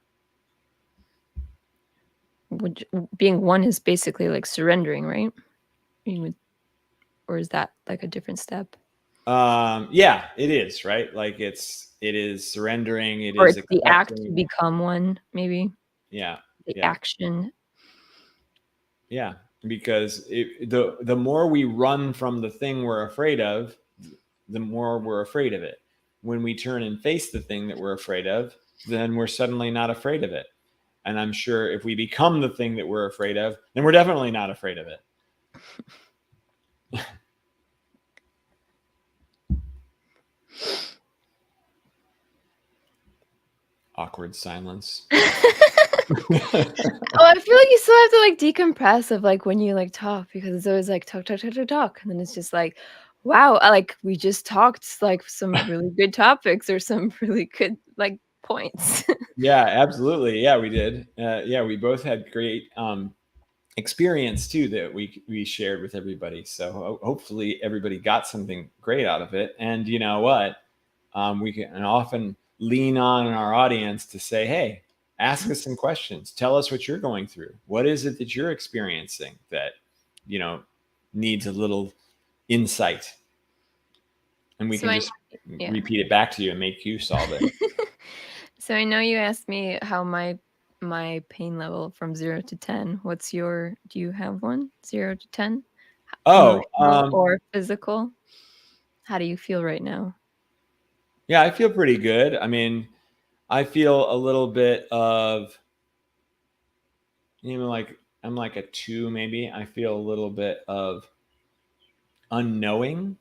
Being one is basically like surrendering, right? Or is that like a different step? Yeah, it is, right? Like, it is surrendering. It or is it's the act to become one, maybe. Yeah. The action. Yeah, because the more we run from the thing we're afraid of, the more we're afraid of it. When we turn and face the thing that we're afraid of, then we're suddenly not afraid of it. And I'm sure if we become the thing that we're afraid of, then we're definitely not afraid of it. Awkward silence. Oh, I feel like you still have to like decompress of like when you like talk, because it's always like talk, and then it's just like, wow, like we just talked like some really good topics or some really good like points. Yeah, absolutely. Yeah, we did. Yeah, we both had great experience too that we shared with everybody. So hopefully everybody got something great out of it. And you know what? We can often lean on our audience to say, hey, ask us some questions. Tell us what you're going through. What is it that you're experiencing that, needs a little insight? And we can just repeat it back to you and make you solve it. So I know you asked me how my pain level from 0 to 10. Do you have one? 0 to 10? Oh, or physical? How do you feel right now? Yeah, I feel pretty good. I mean, I feel a little bit of, like I'm like a 2 maybe. I feel a little bit of unknowing.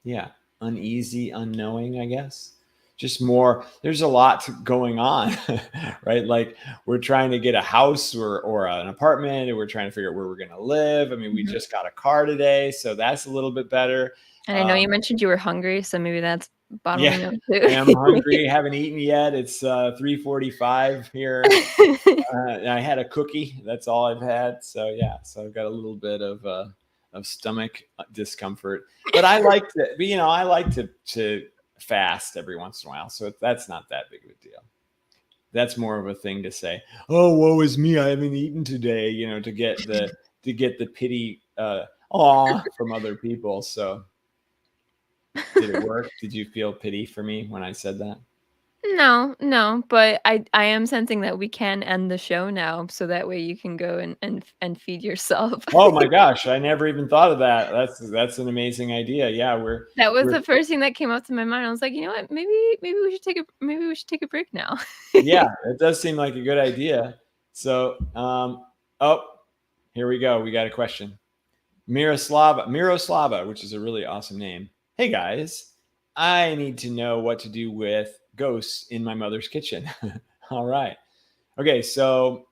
Yeah, uneasy, unknowing, I guess. Just more, there's a lot going on, right? Like we're trying to get a house or an apartment, and we're trying to figure out where we're going to live. I mean, we just got a car today, so that's a little bit better. And I know you mentioned you were hungry, so maybe that's bottling up too. I am hungry. Haven't eaten yet. It's 3:45 here. I had a cookie. That's all I've had. So yeah, so I've got a little bit of stomach discomfort. But I like to, I like to fast every once in a while. So that's not that big of a deal. That's more of a thing to say, oh, woe is me, I haven't eaten today, to get the pity from other people. So did it work? Did you feel pity for me when I said that? No, but I am sensing that we can end the show now, so that way you can go and feed yourself. Oh my gosh, I never even thought of that. That's an amazing idea. Yeah, that was the first thing that came up to my mind. I was like, you know what? Maybe we should take a break now. Yeah, it does seem like a good idea. So, here we go. We got a question. Miroslava, which is a really awesome name. Hey guys, I need to know what to do with ghosts in my mother's kitchen. All right. Okay, so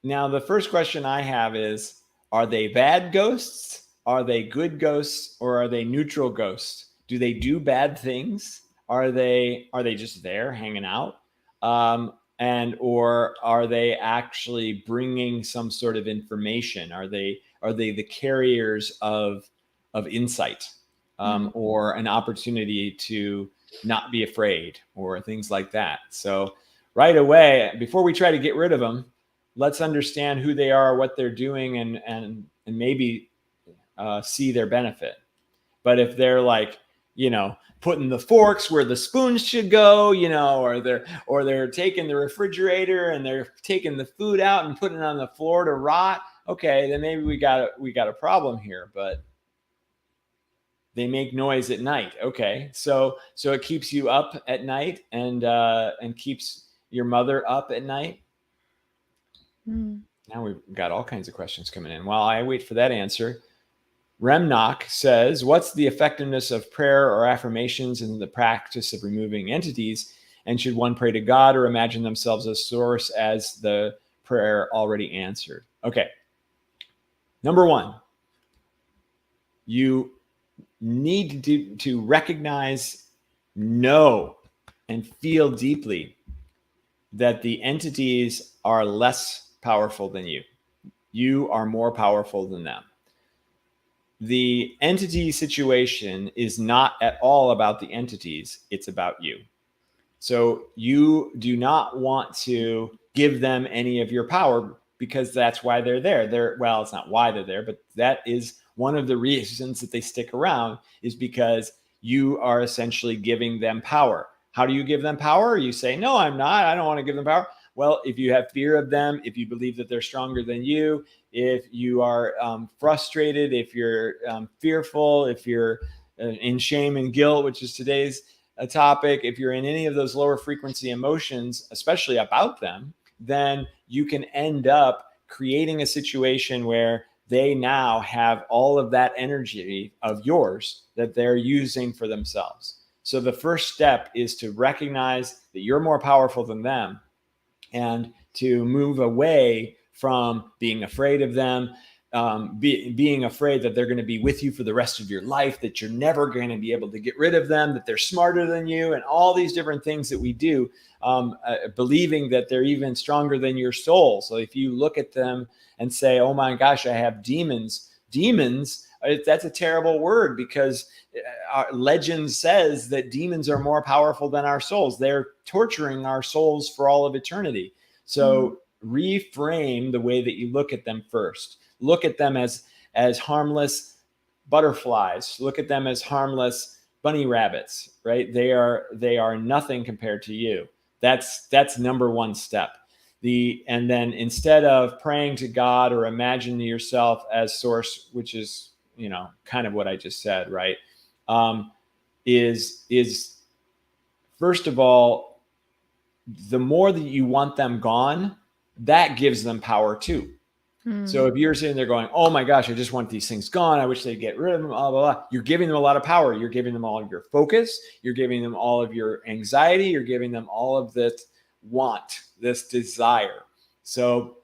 now the first question I have is, are they bad ghosts? Are they good ghosts? Or are they neutral ghosts? Do they do bad things? Are they just there hanging out? Or are they actually bringing some sort of information? Are they the carriers of insight, or an opportunity to not be afraid, or things like that? So right away, before we try to get rid of them, let's understand who they are, what they're doing, and maybe see their benefit. But if they're like, putting the forks where the spoons should go, or they're taking the refrigerator and they're taking the food out and putting it on the floor to rot, okay, then maybe we got a problem here. But they make noise at night. Okay, so it keeps you up at night and keeps your mother up at night. Now we've got all kinds of questions coming in. While I wait for that answer, Remnock says, what's the effectiveness of prayer or affirmations in the practice of removing entities? And should one pray to God or imagine themselves as source as the prayer already answered? Okay. Number one, you need to recognize, know, and feel deeply that the entities are less powerful than you. You are more powerful than them. The entity situation is not at all about the entities. It's about you. So you do not want to give them any of your power, because that's why they're there. Well, it's not why they're there, but that is one of the reasons that they stick around, is because you are essentially giving them power. How do you give them power? You say, no, I'm not. I don't want to give them power. Well, if you have fear of them, if you believe that they're stronger than you, if you are frustrated, if you're fearful, if you're in shame and guilt, which is today's topic, if you're in any of those lower frequency emotions, especially about them, then you can end up creating a situation where they now have all of that energy of yours that they're using for themselves. So the first step is to recognize that you're more powerful than them, and to move away from being afraid of them, being afraid that they're going to be with you for the rest of your life, that you're never going to be able to get rid of them, that they're smarter than you, and all these different things that we do, believing that they're even stronger than your soul. So if you look at them and say, oh my gosh, I have demons, that's a terrible word, because our legend says that demons are more powerful than our souls. They're torturing our souls for all of eternity. So reframe the way that you look at them first. Look at them as harmless butterflies. Look at them as harmless bunny rabbits, right? They are nothing compared to you. That's number one step. And then instead of praying to God or imagine yourself as source, which is, kind of what I just said, right? Is first of all, the more that you want them gone, that gives them power too. So if you're sitting there going, oh my gosh, I just want these things gone, I wish they'd get rid of them, blah, blah, blah. You're giving them a lot of power. You're giving them all of your focus. You're giving them all of your anxiety. You're giving them all of this want, this desire. So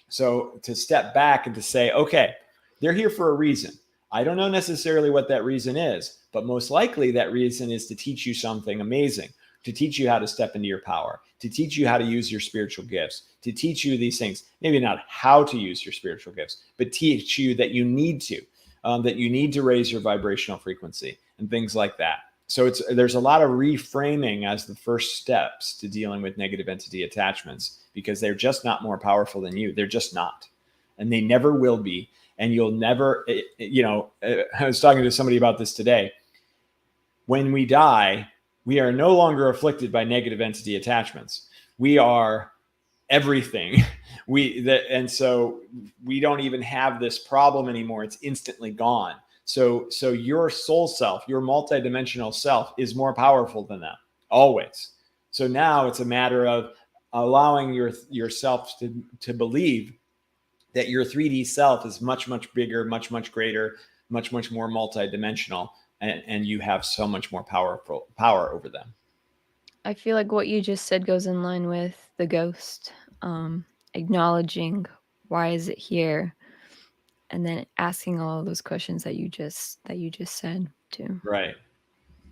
to step back and to say, okay, they're here for a reason. I don't know necessarily what that reason is, but most likely that reason is to teach you something amazing, to teach you how to step into your power, to teach you how to use your spiritual gifts, to teach you these things. Maybe not how to use your spiritual gifts, but teach you that you need to raise your vibrational frequency and things like that. So there's a lot of reframing as the first steps to dealing with negative entity attachments, because they're just not more powerful than you. They're just not, and they never will be. And you'll never, I was talking to somebody about this today. When we die, we are no longer afflicted by negative entity attachments. We are everything. And so we don't even have this problem anymore. It's instantly gone. So your soul self, your multidimensional self, is more powerful than that, always. So now it's a matter of allowing yourself to believe that your 3D self is much, much bigger, much, much greater, much, much more multidimensional, and you have so much more power over them. I feel like what you just said goes in line with the ghost, acknowledging why is it here, and then asking all of those questions that you just said too. Right.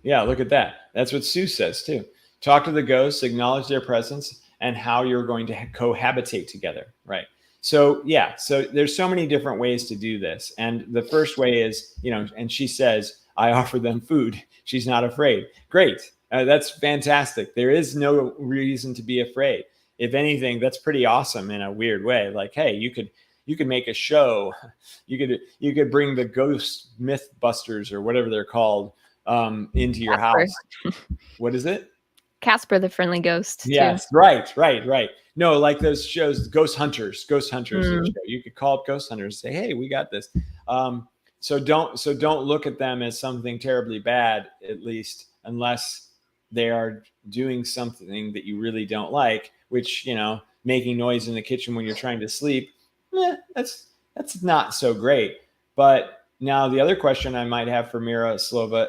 Yeah, look at that. That's what Sue says too. Talk to the ghosts, acknowledge their presence, and how you're going to cohabitate together. Right. So yeah, so there's so many different ways to do this. And the first way is, and she says, I offer them food. She's not afraid. Great. That's fantastic. There is no reason to be afraid. If anything, that's pretty awesome in a weird way. Like, hey, you could make a show. You could bring the ghost Mythbusters or whatever they're called into your house. What is it? Casper the Friendly Ghost. Yes, too. Right. No, like those shows, Ghost Hunters. You could call up Ghost Hunters and say, hey, we got this. So don't look at them as something terribly bad, at least unless they are doing something that you really don't like, which, making noise in the kitchen when you're trying to sleep, that's not so great. But now the other question I might have for Miroslava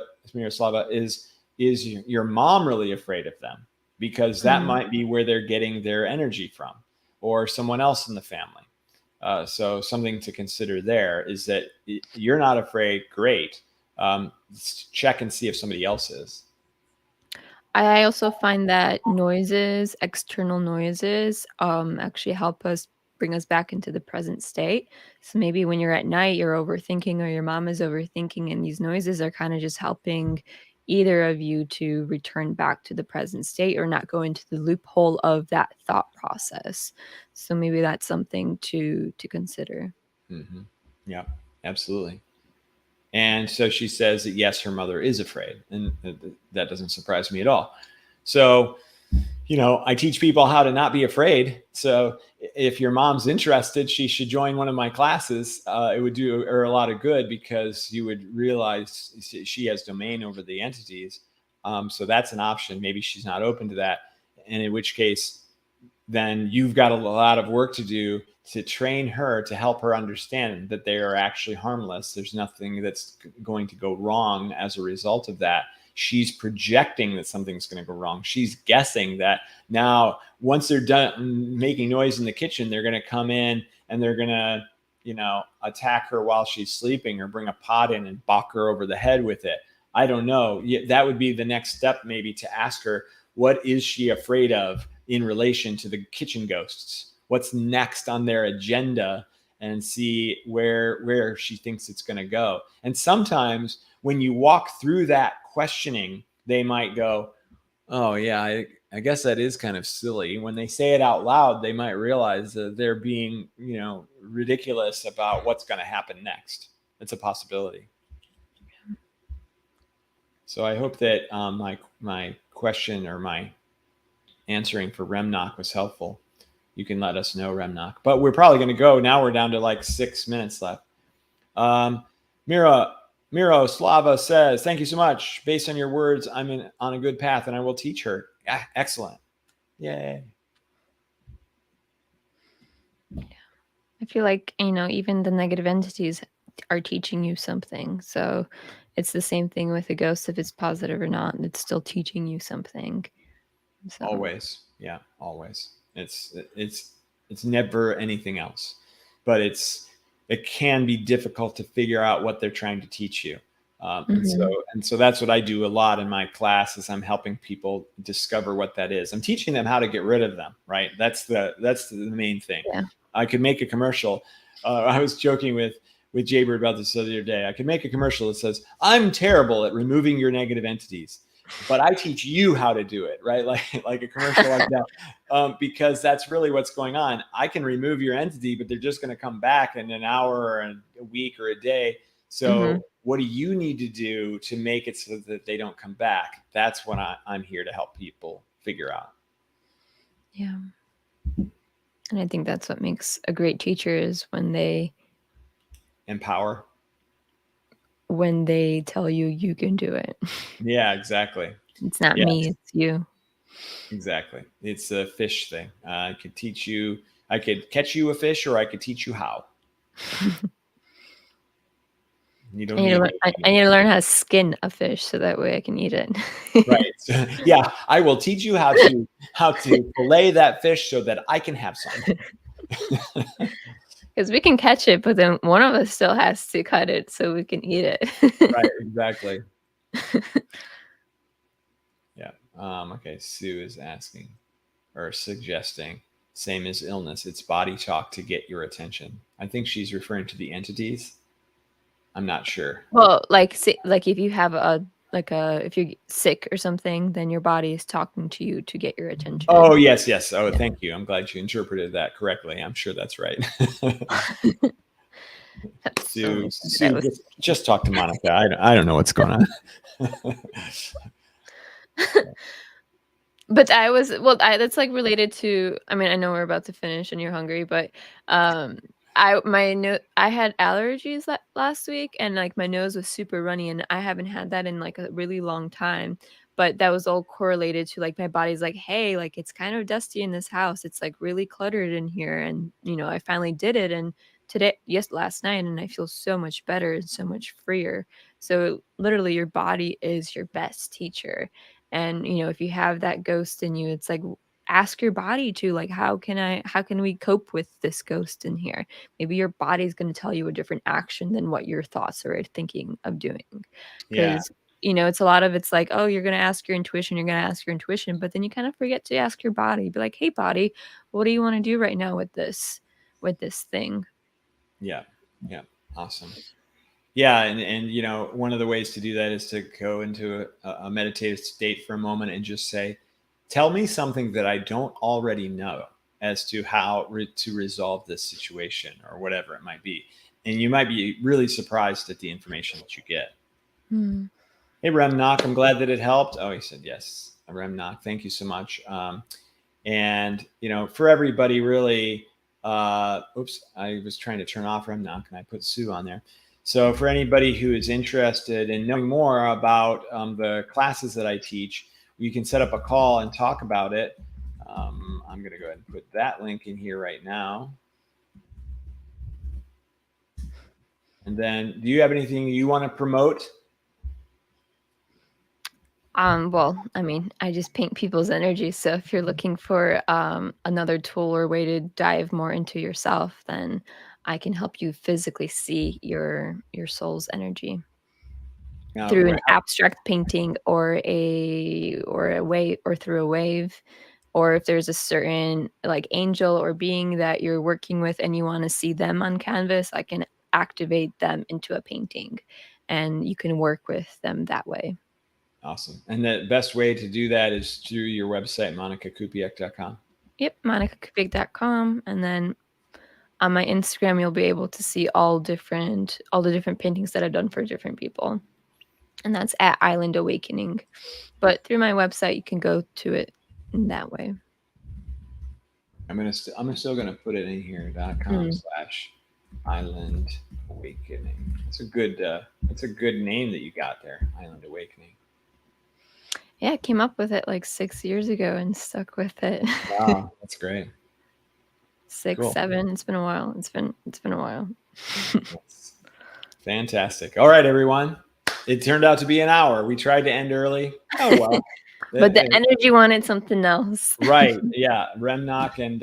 is your mom really afraid of them? Because that might be where they're getting their energy from, or someone else in the family. So something to consider there is that you're not afraid. Great. Check and see if somebody else is. I also find that external noises, actually help us bring us back into the present state. So maybe when you're at night, you're overthinking, or your mom is overthinking, and these noises are kind of just helping either of you to return back to the present state or not go into the loophole of that thought process. So maybe that's something to consider. Mm-hmm. Yeah, absolutely. And so she says that, yes, her mother is afraid, and that doesn't surprise me at all. So, I teach people how to not be afraid. So if your mom's interested, she should join one of my classes. It would do her a lot of good, because you would realize she has domain over the entities. So that's an option. Maybe she's not open to that. And in which case, then you've got a lot of work to do to train her, to help her understand that they are actually harmless. There's nothing that's going to go wrong as a result of that. She's projecting that something's going to go wrong. She's guessing that now, once they're done making noise in the kitchen, they're going to come in and they're going to, attack her while she's sleeping, or bring a pot in and bonk her over the head with it. I don't know. That would be the next step, maybe, to ask her, what is she afraid of in relation to the kitchen ghosts? What's next on their agenda, and see where she thinks it's going to go. And sometimes when you walk through that questioning, they might go, oh yeah, I guess that is kind of silly. When they say it out loud, they might realize that they're being, ridiculous about what's going to happen next. It's a possibility. So I hope that my question, or my answering for Remnock, was helpful. You can let us know, Remnock. But we're probably going to go. Now we're down to like 6 minutes left. Mira, Miroslava says, thank you so much. Based on your words, I'm on a good path and I will teach her. Excellent. Yay. I feel like, even the negative entities are teaching you something. So it's the same thing with a ghost. If it's positive or not, it's still teaching you something. So. Always. Yeah, always. It's never anything else. But it can be difficult to figure out what they're trying to teach you. And so that's what I do a lot in my class is I'm helping people discover what that is. I'm teaching them how to get rid of them, right? That's the main thing. Yeah. I could make a commercial. I was joking with Jaybird about this the other day. I could make a commercial that says, I'm terrible at removing your negative entities, but I teach you how to do it, right? Like a commercial like that, because that's really what's going on. I can remove your entity, but they're just going to come back in an hour or a week or a day. So what do you need to do to make it so that they don't come back? That's what I'm here to help people figure out. Yeah. And I think that's what makes a great teacher is when they empower. When they tell you you can do it. Yeah, exactly. It's not me, it's you. Exactly. It's a fish thing. I could teach you, I could catch you a fish, or I could teach you how. You don't I need to learn how to skin a fish so that way I can eat it. Right. So, yeah, I will teach you how to fillet that fish so that I can have some. Because we can catch it, but then one of us still has to cut it so we can eat it. Right, exactly. Yeah. Okay, Sue is asking or suggesting, same as illness, it's body talk to get your attention. I think she's referring to the entities. I'm not sure. Well, like if you have if you're sick or something, then your body is talking to you to get your attention. Oh, yes. Oh, yeah. Thank you. I'm glad you interpreted that correctly. I'm sure that's right. Sue, just talk to Monika. I don't know what's going on. But that's like related to, I mean, I know we're about to finish and you're hungry, but I had allergies last week and like my nose was super runny and I haven't had that in like a really long time, but that was all correlated to like my body's like, hey, like it's kind of dusty in this house. It's like really cluttered in here. And I finally did it. And last night, and I feel so much better and so much freer. So literally your body is your best teacher. And if you have that ghost in you, it's like ask your body to like, how can we cope with this ghost in here? Maybe your body's going to tell you a different action than what your thoughts are thinking of doing. Because it's a lot of it's like, oh, you're going to ask your intuition, but then you kind of forget to ask your body. Be like, hey body, what do you want to do right now with this thing? Yeah. Awesome. Yeah. And one of the ways to do that is to go into a meditative state for a moment and just say, tell me something that I don't already know as to how to resolve this situation or whatever it might be. And you might be really surprised at the information that you get. Hey, Remnock, I'm glad that it helped. Oh, he said yes. Remnock, thank you so much. And, for everybody really, oops, I was trying to turn off Remnock and I put Sue on there. So for anybody who is interested in knowing more about the classes that I teach, you can set up a call and talk about it. I'm going to go ahead and put that link in here right now. And then do you have anything you want to promote? Well, I mean, I just paint people's energy. So if you're looking for another tool or way to dive more into yourself, then I can help you physically see your soul's energy through an abstract painting or through a wave, or if there's a certain like angel or being that you're working with and you want to see them on canvas, I can activate them into a painting and you can work with them that way. Awesome. And the best way to do that is through your website, monikakupiec.com. Yep, monikakupiec.com. And then on my Instagram, you'll be able to see all the different paintings that I've done for different people. And that's at Island Awakening. But through my website, you can go to it in that way. I'm still gonna put it in here, .com/ Island Awakening. It's a good name that you got there. Island Awakening. Yeah, I came up with it like 6 years ago and stuck with it. Wow, that's great. 6, Cool. 7. It's been a while. It's been a while. Fantastic. All right, everyone. It turned out to be an hour. We tried to end early. Oh well. But the energy wanted something else. Right. Yeah. Remnock and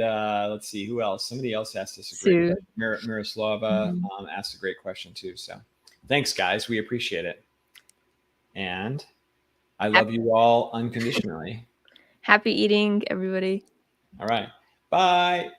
let's see who else. Somebody else asked us a great question. Miroslava asked a great question too. So thanks, guys. We appreciate it. And I love you all unconditionally. Happy eating, everybody. All right. Bye.